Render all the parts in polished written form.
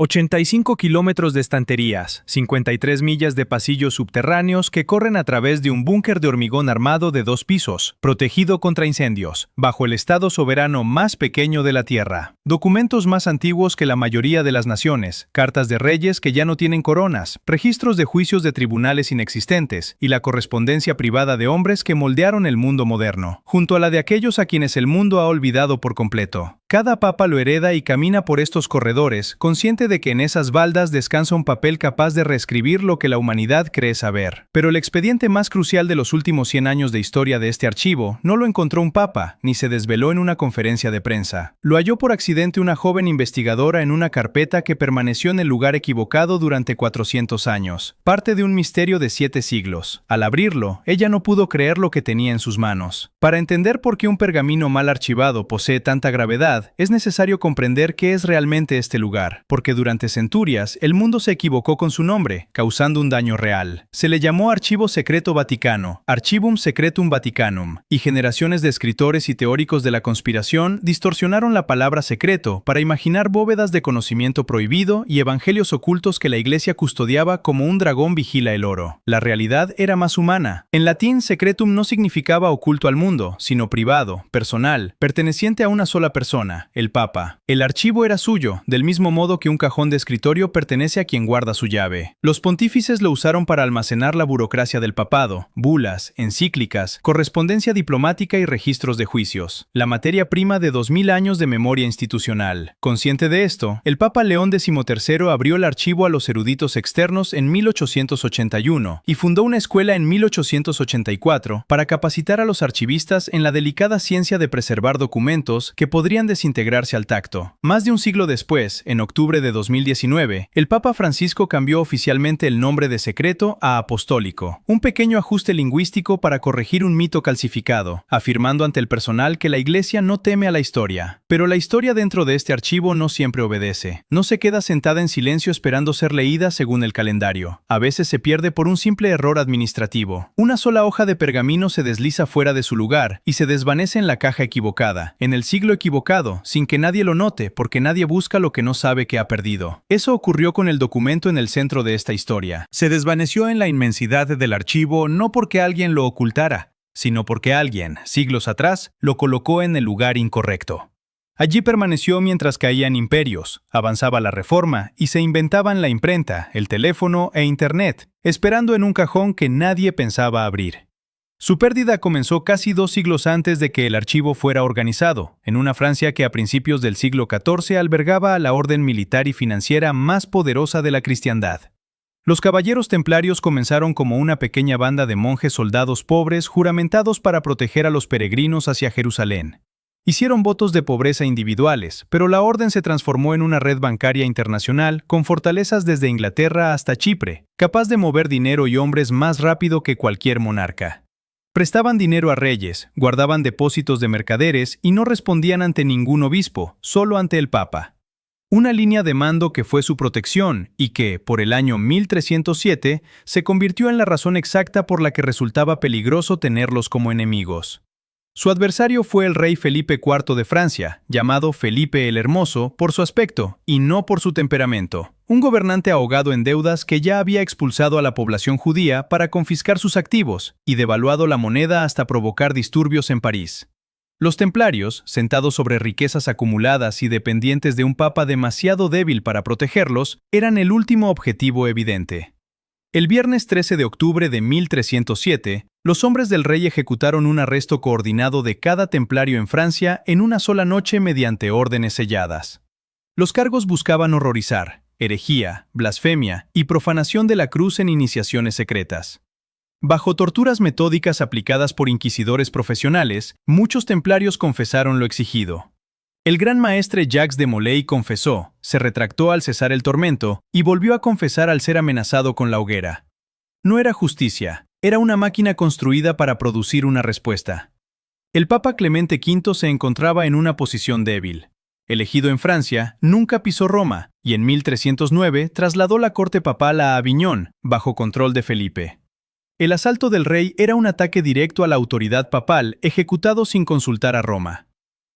85 kilómetros de estanterías, 53 millas de pasillos subterráneos que corren a través de un búnker de hormigón armado de 2 pisos, protegido contra incendios, bajo el estado soberano más pequeño de la Tierra. Documentos más antiguos que la mayoría de las naciones, cartas de reyes que ya no tienen coronas, registros de juicios de tribunales inexistentes y la correspondencia privada de hombres que moldearon el mundo moderno, junto a la de aquellos a quienes el mundo ha olvidado por completo. Cada papa lo hereda y camina por estos corredores, consciente de que en esas baldas descansa un papel capaz de reescribir lo que la humanidad cree saber. Pero el expediente más crucial de los últimos 100 años de historia de este archivo no lo encontró un papa, ni se desveló en una conferencia de prensa. Lo halló por accidente una joven investigadora en una carpeta que permaneció en el lugar equivocado durante 400 años, parte de un misterio de 7 siglos. Al abrirlo, ella no pudo creer lo que tenía en sus manos. Para entender por qué un pergamino mal archivado posee tanta gravedad, es necesario comprender qué es realmente este lugar, porque durante centurias el mundo se equivocó con su nombre, causando un daño real. Se le llamó Archivo Secreto Vaticano, Archivum Secretum Vaticanum, y generaciones de escritores y teóricos de la conspiración distorsionaron la palabra secreto para imaginar bóvedas de conocimiento prohibido y evangelios ocultos que la Iglesia custodiaba como un dragón vigila el oro. La realidad era más humana. En latín, secretum no significaba oculto al mundo, sino privado, personal, perteneciente a una sola persona, el Papa. El archivo era suyo, del mismo modo que un cajón de escritorio pertenece a quien guarda su llave. Los pontífices lo usaron para almacenar la burocracia del papado, bulas, encíclicas, correspondencia diplomática y registros de juicios, la materia prima de 2000 años de memoria institucional. Consciente de esto, el Papa León XIII abrió el archivo a los eruditos externos en 1881 y fundó una escuela en 1884 para capacitar a los archivistas en la delicada ciencia de preservar documentos que podrían desintegrarse al tacto. Más de un siglo después, en octubre de 2019, el Papa Francisco cambió oficialmente el nombre de secreto a apostólico, un pequeño ajuste lingüístico para corregir un mito calcificado, afirmando ante el personal que la Iglesia no teme a la historia. Pero la historia dentro de este archivo no siempre obedece. No se queda sentada en silencio esperando ser leída según el calendario. A veces se pierde por un simple error administrativo. Una sola hoja de pergamino se desliza fuera de su lugar y se desvanece en la caja equivocada, en el siglo equivocado, sin que nadie lo note, porque nadie busca lo que no sabe que ha perdido. Eso ocurrió con el documento en el centro de esta historia. Se desvaneció en la inmensidad del archivo no porque alguien lo ocultara, sino porque alguien, siglos atrás, lo colocó en el lugar incorrecto. Allí permaneció mientras caían imperios, avanzaba la reforma y se inventaban la imprenta, el teléfono e Internet, esperando en un cajón que nadie pensaba abrir. Su pérdida comenzó casi 2 siglos antes de que el archivo fuera organizado, en una Francia que a principios del siglo XIV albergaba a la orden militar y financiera más poderosa de la cristiandad. Los caballeros templarios comenzaron como una pequeña banda de monjes soldados pobres juramentados para proteger a los peregrinos hacia Jerusalén. Hicieron votos de pobreza individuales, pero la orden se transformó en una red bancaria internacional con fortalezas desde Inglaterra hasta Chipre, capaz de mover dinero y hombres más rápido que cualquier monarca. Prestaban dinero a reyes, guardaban depósitos de mercaderes y no respondían ante ningún obispo, solo ante el Papa. Una línea de mando que fue su protección y que, por el año 1307, se convirtió en la razón exacta por la que resultaba peligroso tenerlos como enemigos. Su adversario fue el rey Felipe IV de Francia, llamado Felipe el Hermoso por su aspecto y no por su temperamento. Un gobernante ahogado en deudas que ya había expulsado a la población judía para confiscar sus activos y devaluado la moneda hasta provocar disturbios en París. Los templarios, sentados sobre riquezas acumuladas y dependientes de un papa demasiado débil para protegerlos, eran el último objetivo evidente. El viernes 13 de octubre de 1307, los hombres del rey ejecutaron un arresto coordinado de cada templario en Francia en una sola noche mediante órdenes selladas. Los cargos buscaban horrorizar, herejía, blasfemia y profanación de la cruz en iniciaciones secretas. Bajo torturas metódicas aplicadas por inquisidores profesionales, muchos templarios confesaron lo exigido. El gran maestre Jacques de Molay confesó, se retractó al cesar el tormento y volvió a confesar al ser amenazado con la hoguera. No era justicia, era una máquina construida para producir una respuesta. El Papa Clemente V se encontraba en una posición débil. Elegido en Francia, nunca pisó Roma y en 1309 trasladó la corte papal a Aviñón, bajo control de Felipe. El asalto del rey era un ataque directo a la autoridad papal ejecutado sin consultar a Roma.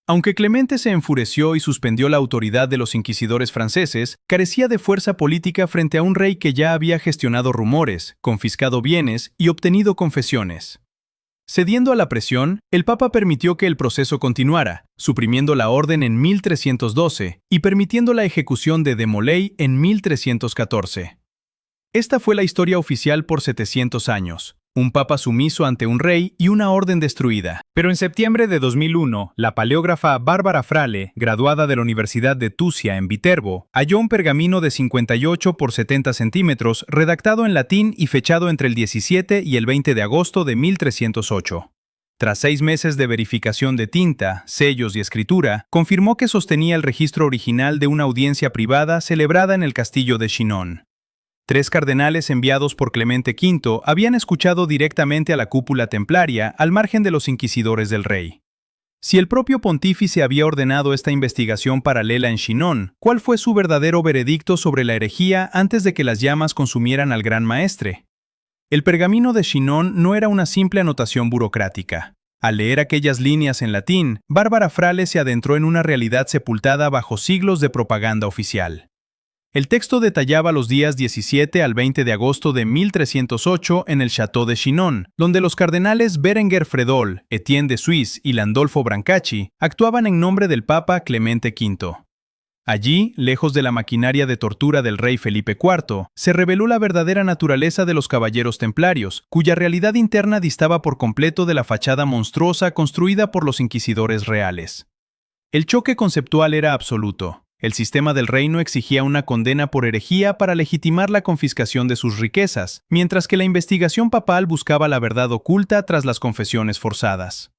Aunque Clemente se enfureció y suspendió la autoridad de los inquisidores franceses, carecía de fuerza política frente a un rey que ya había gestionado rumores, confiscado bienes y obtenido confesiones. Cediendo a la presión, el Papa permitió que el proceso continuara, suprimiendo la orden en 1312 y permitiendo la ejecución de Molay en 1314. Esta fue la historia oficial por 700 años. Un papa sumiso ante un rey y una orden destruida. Pero en septiembre de 2001, la paleógrafa Bárbara Frale, graduada de la Universidad de Tucia en Viterbo, halló un pergamino de 58 por 70 centímetros redactado en latín y fechado entre el 17 y el 20 de agosto de 1308. Tras 6 meses de verificación de tinta, sellos y escritura, confirmó que sostenía el registro original de una audiencia privada celebrada en el castillo de Chinon. 3 cardenales enviados por Clemente V habían escuchado directamente a la cúpula templaria al margen de los inquisidores del rey. Si el propio pontífice había ordenado esta investigación paralela en Chinon, ¿cuál fue su verdadero veredicto sobre la herejía antes de que las llamas consumieran al gran maestre? El pergamino de Chinon no era una simple anotación burocrática. Al leer aquellas líneas en latín, Bárbara Frale se adentró en una realidad sepultada bajo siglos de propaganda oficial. El texto detallaba los días 17 al 20 de agosto de 1308 en el Château de Chinon, donde los cardenales Berenguer Fredol, Etienne de Suisse y Landolfo Brancacci actuaban en nombre del Papa Clemente V. Allí, lejos de la maquinaria de tortura del rey Felipe IV, se reveló la verdadera naturaleza de los caballeros templarios, cuya realidad interna distaba por completo de la fachada monstruosa construida por los inquisidores reales. El choque conceptual era absoluto. El sistema del reino exigía una condena por herejía para legitimar la confiscación de sus riquezas, mientras que la investigación papal buscaba la verdad oculta tras las confesiones forzadas.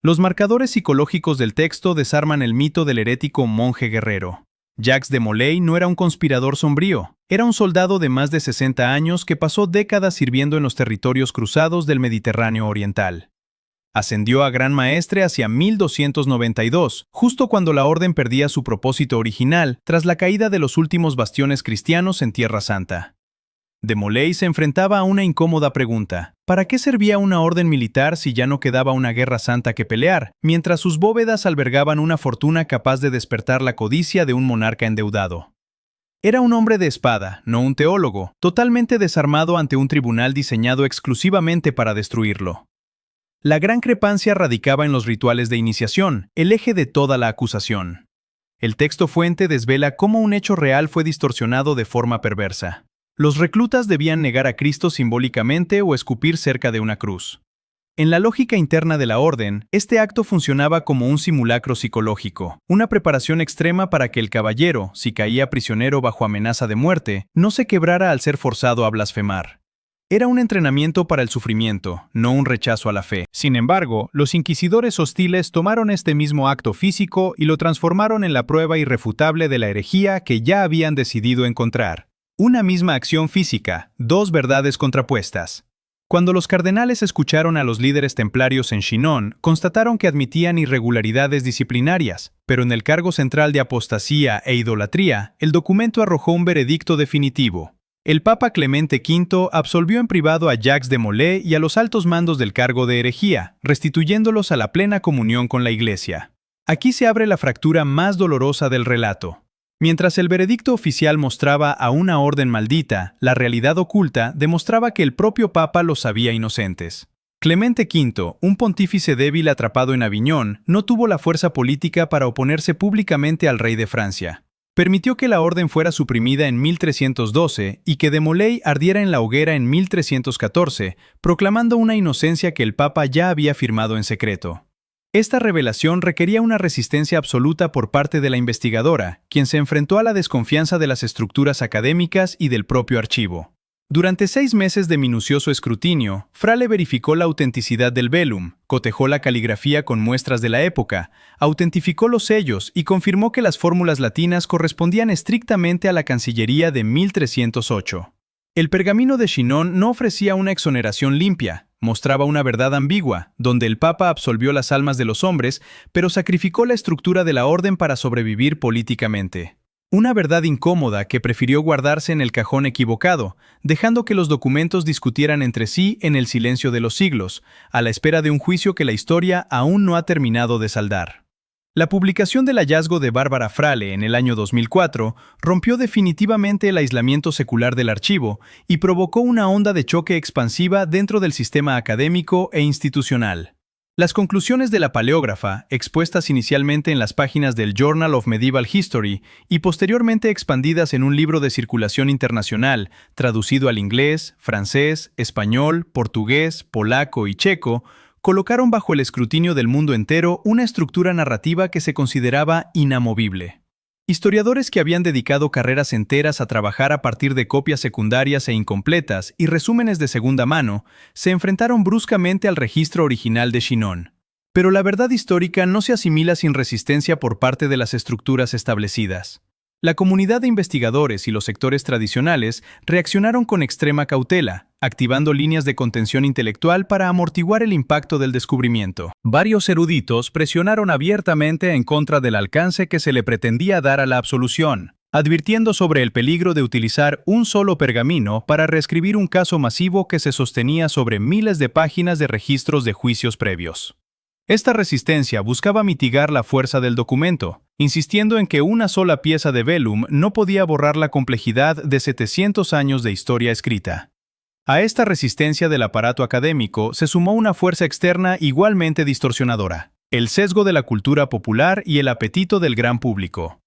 Los marcadores psicológicos del texto desarman el mito del herético monje guerrero. Jacques de Molay no era un conspirador sombrío, era un soldado de más de 60 años que pasó décadas sirviendo en los territorios cruzados del Mediterráneo oriental. Ascendió a gran maestre hacia 1292, justo cuando la orden perdía su propósito original tras la caída de los últimos bastiones cristianos en Tierra Santa. De Molay se enfrentaba a una incómoda pregunta: ¿para qué servía una orden militar si ya no quedaba una guerra santa que pelear, mientras sus bóvedas albergaban una fortuna capaz de despertar la codicia de un monarca endeudado? Era un hombre de espada, no un teólogo, totalmente desarmado ante un tribunal diseñado exclusivamente para destruirlo. La gran discrepancia radicaba en los rituales de iniciación, el eje de toda la acusación. El texto fuente desvela cómo un hecho real fue distorsionado de forma perversa. Los reclutas debían negar a Cristo simbólicamente o escupir cerca de una cruz. En la lógica interna de la orden, este acto funcionaba como un simulacro psicológico, una preparación extrema para que el caballero, si caía prisionero bajo amenaza de muerte, no se quebrara al ser forzado a blasfemar. Era un entrenamiento para el sufrimiento, no un rechazo a la fe. Sin embargo, los inquisidores hostiles tomaron este mismo acto físico y lo transformaron en la prueba irrefutable de la herejía que ya habían decidido encontrar. Una misma acción física, 2 verdades contrapuestas. Cuando los cardenales escucharon a los líderes templarios en Chinon, constataron que admitían irregularidades disciplinarias, pero en el cargo central de apostasía e idolatría, el documento arrojó un veredicto definitivo. El Papa Clemente V absolvió en privado a Jacques de Molay y a los altos mandos del cargo de herejía, restituyéndolos a la plena comunión con la Iglesia. Aquí se abre la fractura más dolorosa del relato. Mientras el veredicto oficial mostraba a una orden maldita, la realidad oculta demostraba que el propio Papa los sabía inocentes. Clemente V, un pontífice débil atrapado en Aviñón, no tuvo la fuerza política para oponerse públicamente al rey de Francia. Permitió que la orden fuera suprimida en 1312 y que de Molay ardiera en la hoguera en 1314, proclamando una inocencia que el Papa ya había firmado en secreto. Esta revelación requería una resistencia absoluta por parte de la investigadora, quien se enfrentó a la desconfianza de las estructuras académicas y del propio archivo. Durante 6 meses de minucioso escrutinio, Frale verificó la autenticidad del velum, cotejó la caligrafía con muestras de la época, autentificó los sellos y confirmó que las fórmulas latinas correspondían estrictamente a la Cancillería de 1308. El pergamino de Chinon no ofrecía una exoneración limpia, mostraba una verdad ambigua, donde el Papa absolvió las almas de los hombres, pero sacrificó la estructura de la orden para sobrevivir políticamente. Una verdad incómoda que prefirió guardarse en el cajón equivocado, dejando que los documentos discutieran entre sí en el silencio de los siglos, a la espera de un juicio que la historia aún no ha terminado de saldar. La publicación del hallazgo de Bárbara Frale en el año 2004 rompió definitivamente el aislamiento secular del archivo y provocó una onda de choque expansiva dentro del sistema académico e institucional. Las conclusiones de la paleógrafa, expuestas inicialmente en las páginas del Journal of Medieval History y posteriormente expandidas en un libro de circulación internacional, traducido al inglés, francés, español, portugués, polaco y checo, colocaron bajo el escrutinio del mundo entero una estructura narrativa que se consideraba inamovible. Historiadores que habían dedicado carreras enteras a trabajar a partir de copias secundarias e incompletas y resúmenes de segunda mano, se enfrentaron bruscamente al registro original de Chinon. Pero la verdad histórica no se asimila sin resistencia por parte de las estructuras establecidas. La comunidad de investigadores y los sectores tradicionales reaccionaron con extrema cautela, activando líneas de contención intelectual para amortiguar el impacto del descubrimiento. Varios eruditos presionaron abiertamente en contra del alcance que se le pretendía dar a la absolución, advirtiendo sobre el peligro de utilizar un solo pergamino para reescribir un caso masivo que se sostenía sobre miles de páginas de registros de juicios previos. Esta resistencia buscaba mitigar la fuerza del documento, insistiendo en que una sola pieza de vellum no podía borrar la complejidad de 700 años de historia escrita. A esta resistencia del aparato académico se sumó una fuerza externa igualmente distorsionadora: el sesgo de la cultura popular y el apetito del gran público.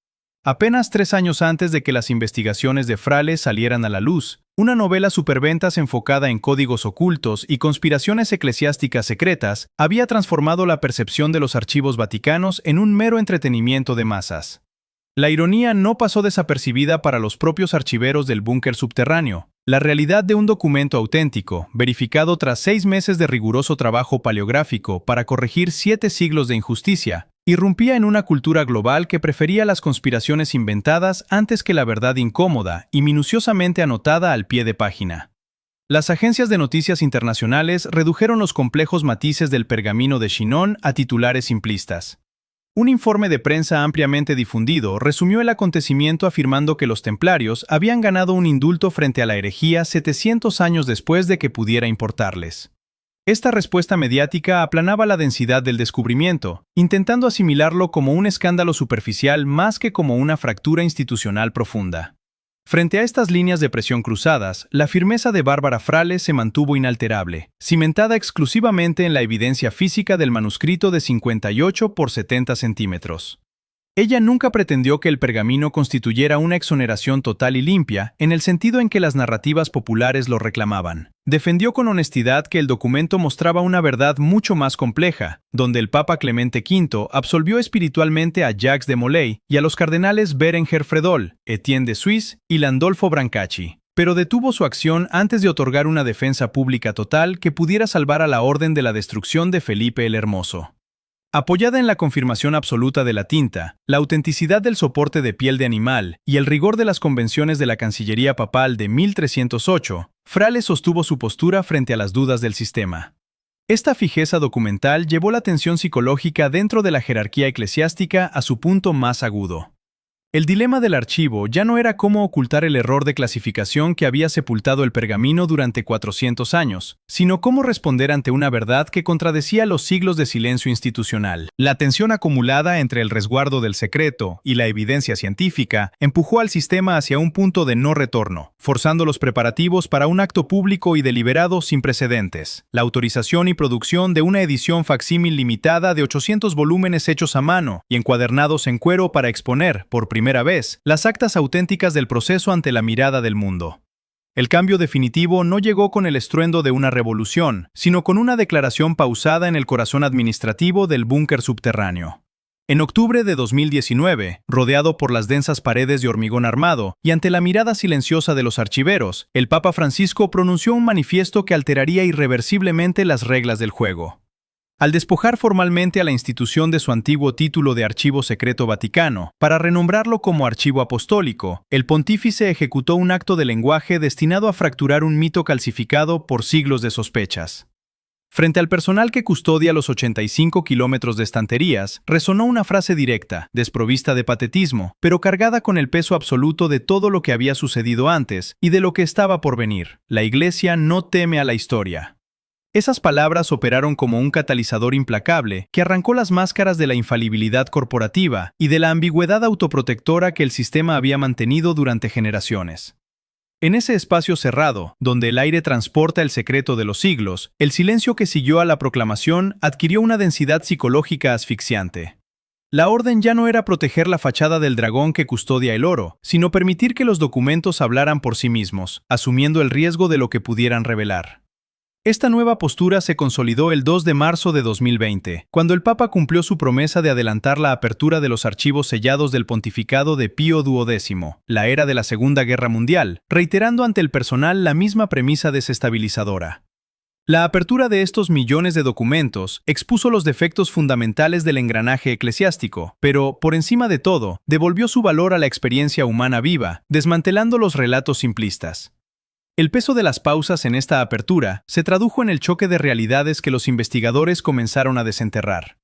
Apenas 3 años antes de que las investigaciones de Frale salieran a la luz, una novela superventas enfocada en códigos ocultos y conspiraciones eclesiásticas secretas había transformado la percepción de los archivos vaticanos en un mero entretenimiento de masas. La ironía no pasó desapercibida para los propios archiveros del búnker subterráneo. La realidad de un documento auténtico, verificado tras 6 meses de riguroso trabajo paleográfico para corregir 7 siglos de injusticia, irrumpía en una cultura global que prefería las conspiraciones inventadas antes que la verdad incómoda y minuciosamente anotada al pie de página. Las agencias de noticias internacionales redujeron los complejos matices del pergamino de Chinon a titulares simplistas. Un informe de prensa ampliamente difundido resumió el acontecimiento afirmando que los templarios habían ganado un indulto frente a la herejía 700 años después de que pudiera importarles. Esta respuesta mediática aplanaba la densidad del descubrimiento, intentando asimilarlo como un escándalo superficial más que como una fractura institucional profunda. Frente a estas líneas de presión cruzadas, la firmeza de Bárbara Frale se mantuvo inalterable, cimentada exclusivamente en la evidencia física del manuscrito de 58 por 70 centímetros. Ella nunca pretendió que el pergamino constituyera una exoneración total y limpia, en el sentido en que las narrativas populares lo reclamaban. Defendió con honestidad que el documento mostraba una verdad mucho más compleja, donde el Papa Clemente V absolvió espiritualmente a Jacques de Molay y a los cardenales Berenguer Fredol, Etienne de Suisse y Landolfo Brancacci, pero detuvo su acción antes de otorgar una defensa pública total que pudiera salvar a la orden de la destrucción de Felipe el Hermoso. Apoyada en la confirmación absoluta de la tinta, la autenticidad del soporte de piel de animal y el rigor de las convenciones de la Cancillería Papal de 1308, Frale sostuvo su postura frente a las dudas del sistema. Esta fijeza documental llevó la tensión psicológica dentro de la jerarquía eclesiástica a su punto más agudo. El dilema del archivo ya no era cómo ocultar el error de clasificación que había sepultado el pergamino durante 400 años, sino cómo responder ante una verdad que contradecía los siglos de silencio institucional. La tensión acumulada entre el resguardo del secreto y la evidencia científica empujó al sistema hacia un punto de no retorno, forzando los preparativos para un acto público y deliberado sin precedentes: la autorización y producción de una edición facsímil limitada de 800 volúmenes hechos a mano y encuadernados en cuero para exponer, por primera vez, las actas auténticas del proceso ante la mirada del mundo. El cambio definitivo no llegó con el estruendo de una revolución, sino con una declaración pausada en el corazón administrativo del búnker subterráneo. En octubre de 2019, rodeado por las densas paredes de hormigón armado y ante la mirada silenciosa de los archiveros, el Papa Francisco pronunció un manifiesto que alteraría irreversiblemente las reglas del juego. Al despojar formalmente a la institución de su antiguo título de Archivo Secreto Vaticano, para renombrarlo como Archivo Apostólico, el pontífice ejecutó un acto de lenguaje destinado a fracturar un mito calcificado por siglos de sospechas. Frente al personal que custodia los 85 kilómetros de estanterías, resonó una frase directa, desprovista de patetismo, pero cargada con el peso absoluto de todo lo que había sucedido antes y de lo que estaba por venir: la Iglesia no teme a la historia. Esas palabras operaron como un catalizador implacable que arrancó las máscaras de la infalibilidad corporativa y de la ambigüedad autoprotectora que el sistema había mantenido durante generaciones. En ese espacio cerrado, donde el aire transporta el secreto de los siglos, el silencio que siguió a la proclamación adquirió una densidad psicológica asfixiante. La orden ya no era proteger la fachada del dragón que custodia el oro, sino permitir que los documentos hablaran por sí mismos, asumiendo el riesgo de lo que pudieran revelar. Esta nueva postura se consolidó el 2 de marzo de 2020, cuando el Papa cumplió su promesa de adelantar la apertura de los archivos sellados del pontificado de Pío XII, la era de la Segunda Guerra Mundial, reiterando ante el personal la misma premisa desestabilizadora. La apertura de estos millones de documentos expuso los defectos fundamentales del engranaje eclesiástico, pero, por encima de todo, devolvió su valor a la experiencia humana viva, desmantelando los relatos simplistas. El peso de las pausas en esta apertura se tradujo en el choque de realidades que los investigadores comenzaron a desenterrar.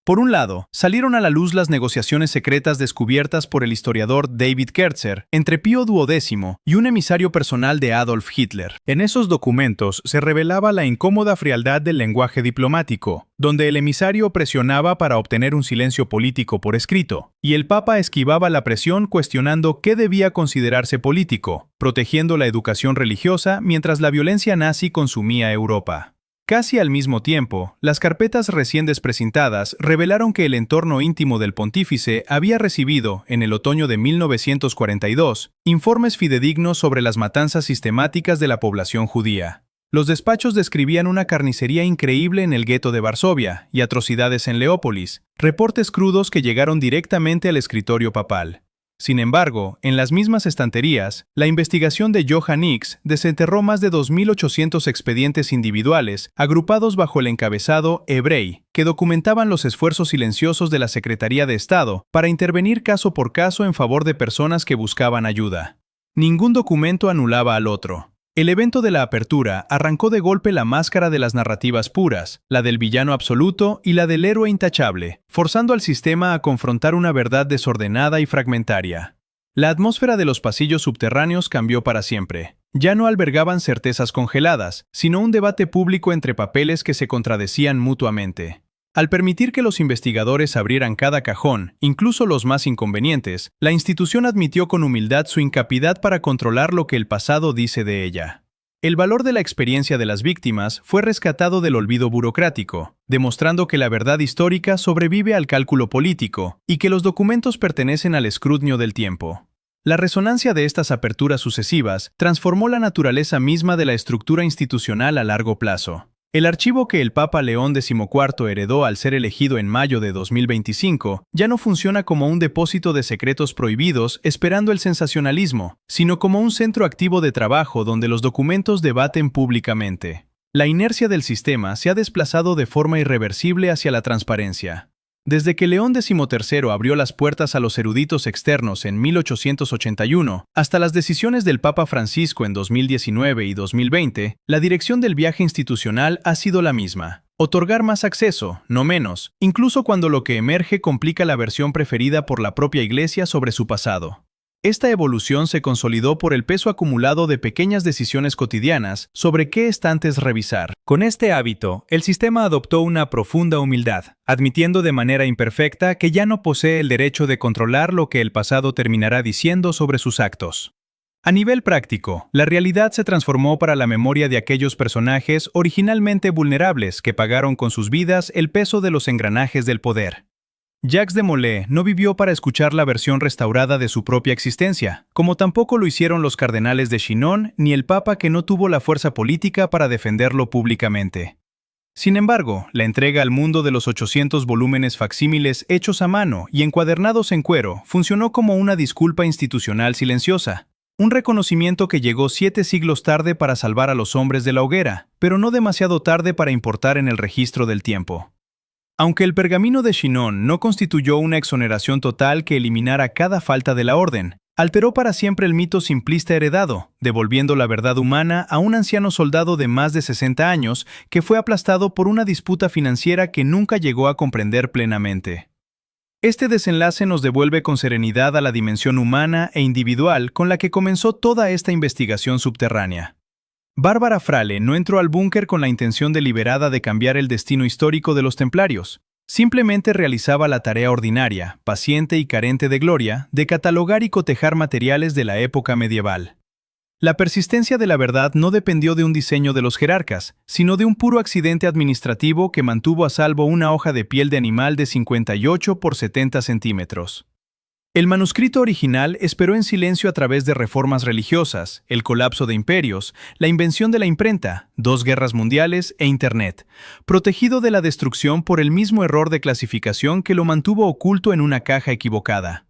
Por un lado, salieron a la luz las negociaciones secretas descubiertas por el historiador David Kertzer entre Pío XII y un emisario personal de Adolf Hitler. En esos documentos se revelaba la incómoda frialdad del lenguaje diplomático, donde el emisario presionaba para obtener un silencio político por escrito, y el Papa esquivaba la presión cuestionando qué debía considerarse político, protegiendo la educación religiosa mientras la violencia nazi consumía Europa. Casi al mismo tiempo, las carpetas recién desprecintadas revelaron que el entorno íntimo del pontífice había recibido, en el otoño de 1942, informes fidedignos sobre las matanzas sistemáticas de la población judía. Los despachos describían una carnicería increíble en el gueto de Varsovia y atrocidades en Leópolis, reportes crudos que llegaron directamente al escritorio papal. Sin embargo, en las mismas estanterías, la investigación de Johann Nix desenterró más de 2.800 expedientes individuales agrupados bajo el encabezado Hebrei, que documentaban los esfuerzos silenciosos de la Secretaría de Estado para intervenir caso por caso en favor de personas que buscaban ayuda. Ningún documento anulaba al otro. El evento de la apertura arrancó de golpe la máscara de las narrativas puras, la del villano absoluto y la del héroe intachable, forzando al sistema a confrontar una verdad desordenada y fragmentaria. La atmósfera de los pasillos subterráneos cambió para siempre. Ya no albergaban certezas congeladas, sino un debate público entre papeles que se contradecían mutuamente. Al permitir que los investigadores abrieran cada cajón, incluso los más inconvenientes, la institución admitió con humildad su incapacidad para controlar lo que el pasado dice de ella. El valor de la experiencia de las víctimas fue rescatado del olvido burocrático, demostrando que la verdad histórica sobrevive al cálculo político y que los documentos pertenecen al escrutinio del tiempo. La resonancia de estas aperturas sucesivas transformó la naturaleza misma de la estructura institucional a largo plazo. El archivo que el Papa León XIV heredó al ser elegido en mayo de 2025 ya no funciona como un depósito de secretos prohibidos esperando el sensacionalismo, sino como un centro activo de trabajo donde los documentos debaten públicamente. La inercia del sistema se ha desplazado de forma irreversible hacia la transparencia. Desde que León XIII abrió las puertas a los eruditos externos en 1881, hasta las decisiones del Papa Francisco en 2019 y 2020, la dirección del viaje institucional ha sido la misma. Otorgar más acceso, no menos, incluso cuando lo que emerge complica la versión preferida por la propia Iglesia sobre su pasado. Esta evolución se consolidó por el peso acumulado de pequeñas decisiones cotidianas sobre qué estantes revisar. Con este hábito, el sistema adoptó una profunda humildad, admitiendo de manera imperfecta que ya no posee el derecho de controlar lo que el pasado terminará diciendo sobre sus actos. A nivel práctico, la realidad se transformó para la memoria de aquellos personajes originalmente vulnerables que pagaron con sus vidas el peso de los engranajes del poder. Jacques de Molay no vivió para escuchar la versión restaurada de su propia existencia, como tampoco lo hicieron los cardenales de Chinon ni el Papa que no tuvo la fuerza política para defenderlo públicamente. Sin embargo, la entrega al mundo de los 800 volúmenes facsímiles hechos a mano y encuadernados en cuero funcionó como una disculpa institucional silenciosa, un reconocimiento que llegó 7 siglos tarde para salvar a los hombres de la hoguera, pero no demasiado tarde para importar en el registro del tiempo. Aunque el pergamino de Chinon no constituyó una exoneración total que eliminara cada falta de la orden, alteró para siempre el mito simplista heredado, devolviendo la verdad humana a un anciano soldado de más de 60 años que fue aplastado por una disputa financiera que nunca llegó a comprender plenamente. Este desenlace nos devuelve con serenidad a la dimensión humana e individual con la que comenzó toda esta investigación subterránea. Bárbara Frale no entró al búnker con la intención deliberada de cambiar el destino histórico de los templarios. Simplemente realizaba la tarea ordinaria, paciente y carente de gloria, de catalogar y cotejar materiales de la época medieval. La persistencia de la verdad no dependió de un diseño de los jerarcas, sino de un puro accidente administrativo que mantuvo a salvo una hoja de piel de animal de 58 por 70 centímetros. El manuscrito original esperó en silencio a través de reformas religiosas, el colapso de imperios, la invención de la imprenta, 2 guerras mundiales e Internet, protegido de la destrucción por el mismo error de clasificación que lo mantuvo oculto en una caja equivocada.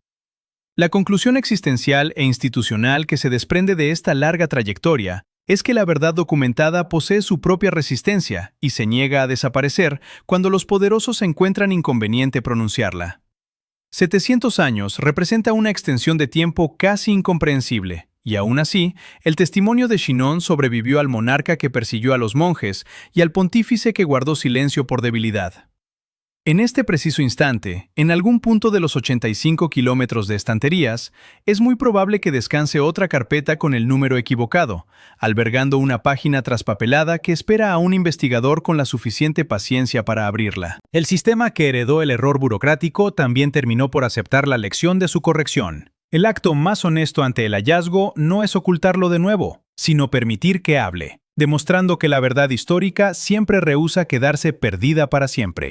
La conclusión existencial e institucional que se desprende de esta larga trayectoria es que la verdad documentada posee su propia resistencia y se niega a desaparecer cuando los poderosos encuentran inconveniente pronunciarla. 700 años representa una extensión de tiempo casi incomprensible, y aún así, el testimonio de Chinon sobrevivió al monarca que persiguió a los monjes y al pontífice que guardó silencio por debilidad. En este preciso instante, en algún punto de los 85 kilómetros de estanterías, es muy probable que descanse otra carpeta con el número equivocado, albergando una página traspapelada que espera a un investigador con la suficiente paciencia para abrirla. El sistema que heredó el error burocrático también terminó por aceptar la lección de su corrección. El acto más honesto ante el hallazgo no es ocultarlo de nuevo, sino permitir que hable, demostrando que la verdad histórica siempre rehúsa quedarse perdida para siempre.